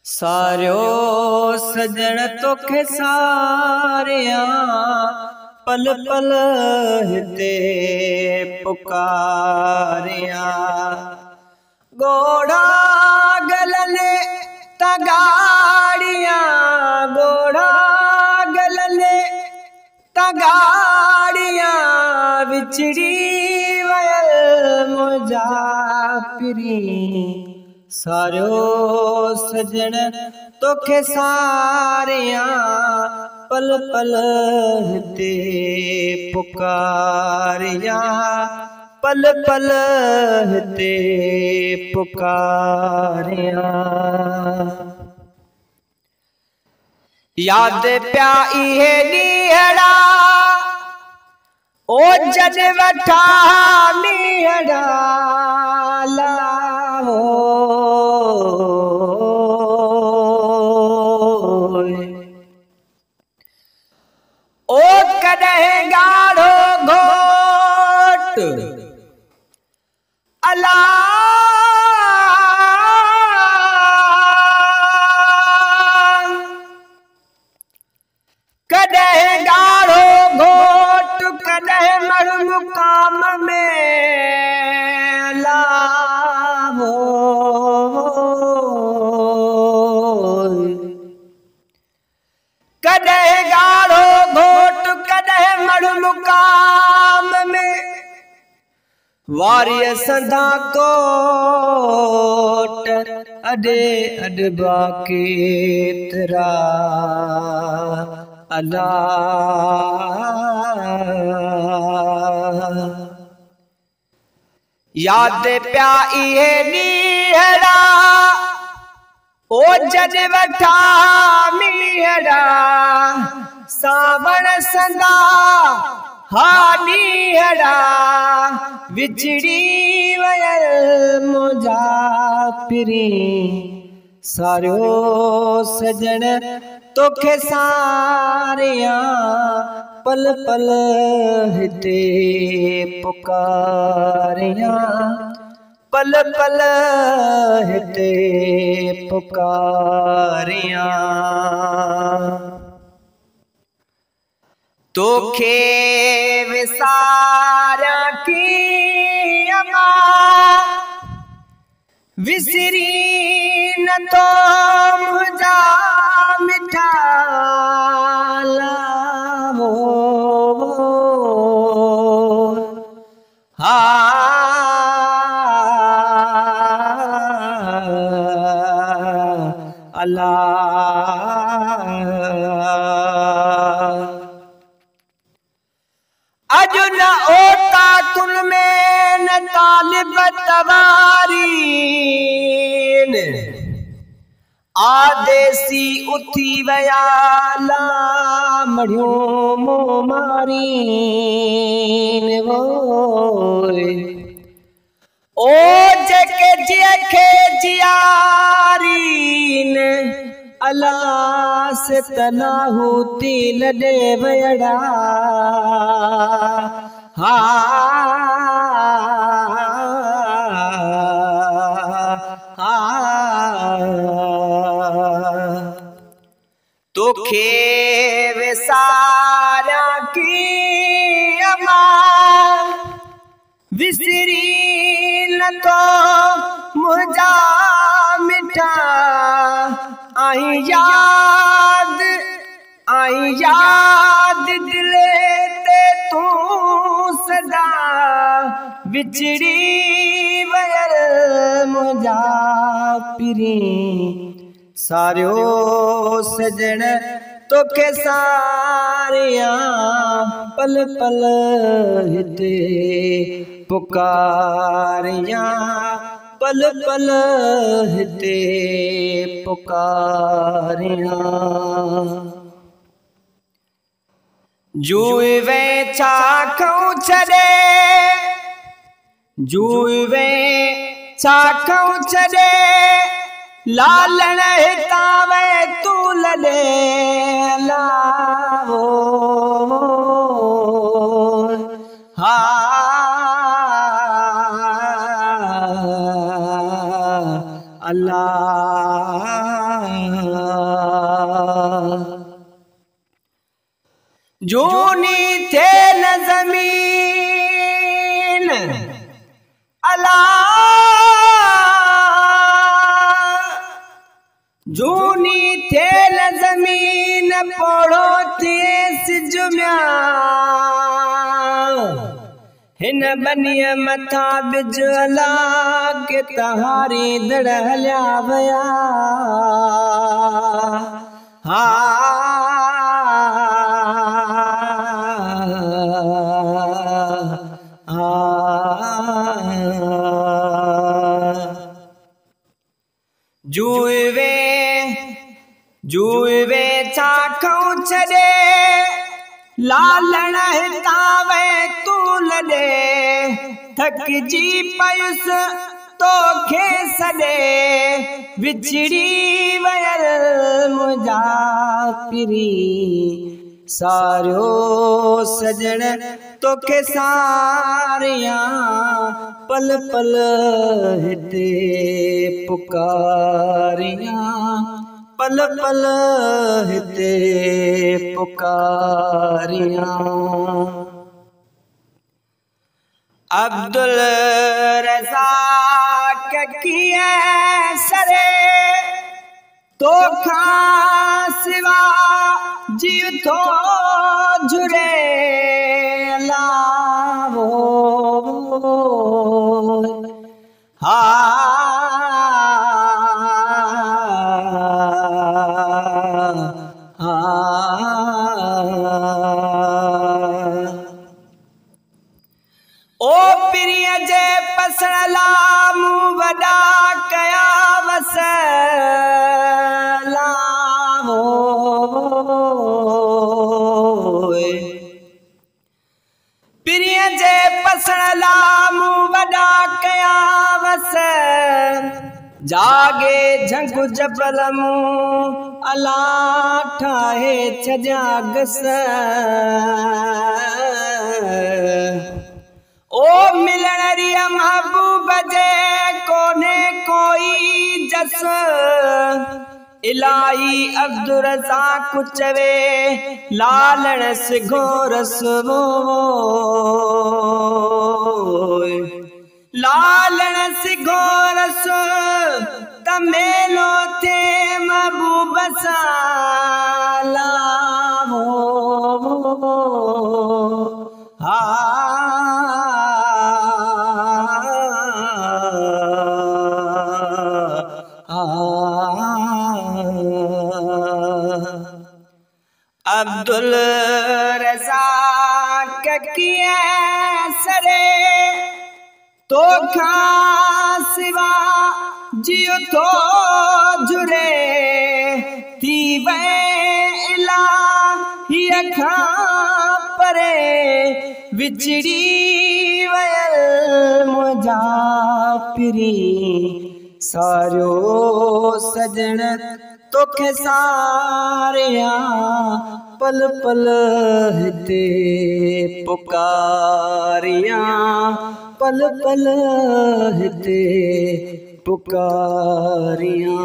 सारियो सजण तोखे सारिया पल पल हिते पुकारिया। गोड़ा गलने तगाड़िया गोड़ा गलने तगाड़िया विछड़ी वयल मुजाफिरी। सारियो सजण तोखे सारिया पल पल हिते पुकारिया पल पल हिते पुकारिया। याद प्या इहे ॾींहड़ा ओ जन वठा मीहड़ा लाहो। ओ कॾहिं गाढ़ो घोट अला कॾहिं गाढ़ो घोट कॾहिं मर मुकाम में लाहो। कॾहिं गाढ़ो घोट कॾहिं मर मुकाम में वारिय संधा कोट अॾे अॾबा केतिरा अला। याद प्या इहे ॾींहड़ा ओ जन वठा मीहड़ा सावण संदा हा ॾींहड़ा विछड़ी वयल मुजाफिरी। सारियो सजण तोखे सारिया पल पल हिते पुकारिया पल पल हिते पुकारिया। तोखे विसारिया कीअं मां विसरी न तो मुंहिंजा मिठा लाहो। हा अल्लाह अजु न ओता कुल में न तालिब तवारीन आदेसी उथी वया ला मढ़ियो मो मारीन। ओ जेके जेके जियारीन अल्लाह से तनाहूती लॾे वयड़ा। हा तोखे विसारिया कीअं मां विसरी न तो मुंहिंजा मिठा आई याद दिले ते तूं सदा विछड़ी वयल मुजाफिरी। सारियो सजण तोखे सारिया पल पल हिते पुकारिया पल पल हिते पुकारिया। जूए वे चाखऊं छॾे जूए वे चाखऊं छॾे लालण हितां वे तूं लॾे लाहो। हा अल्लाह अल्लाह जूनी थे न ज़मीन अल्लाह जूनी थे न ज़मीन पढ़ो थे सिजुम्या हिन बनिया मथा बिज अल्लाह के तहारी दड़ हलिया वया जुए चाखों छड़े लालण हितावे तू लड़े थक जी पयुस तो खे सड़े विछड़ी वयल मुझा पिरी सारो सजण तो के सारिया पल पल हिते पुकारिया पल पल हिते पुकारिया अब्दुल रज़ाक किए सरे तो खा सिवा जीव तो जुरे लावो ओ प्रिय जे पसला मुँह वडा कया वसला हो प्रिय जे पसला मुँह वडा कया वस जागे झंग जबल मुँह अला ठाहे छजागस ओ मिलणरिया महबूब जे कोने कोई जस इलाही अब्दुल रज़ाक चवे लालण सिघो रसवो लालण सिघो रस तमेलो थे महबूब सालावो अब्दुल रज़ाक किए सरे तो खा सिवा जियो तो जुरे थी वे इलाही खा परे विछड़ी वयल मुझा पिरी सारो सजण तो के सारिया पल पल हिते पुकारिया पल पल हिते पुकारिया।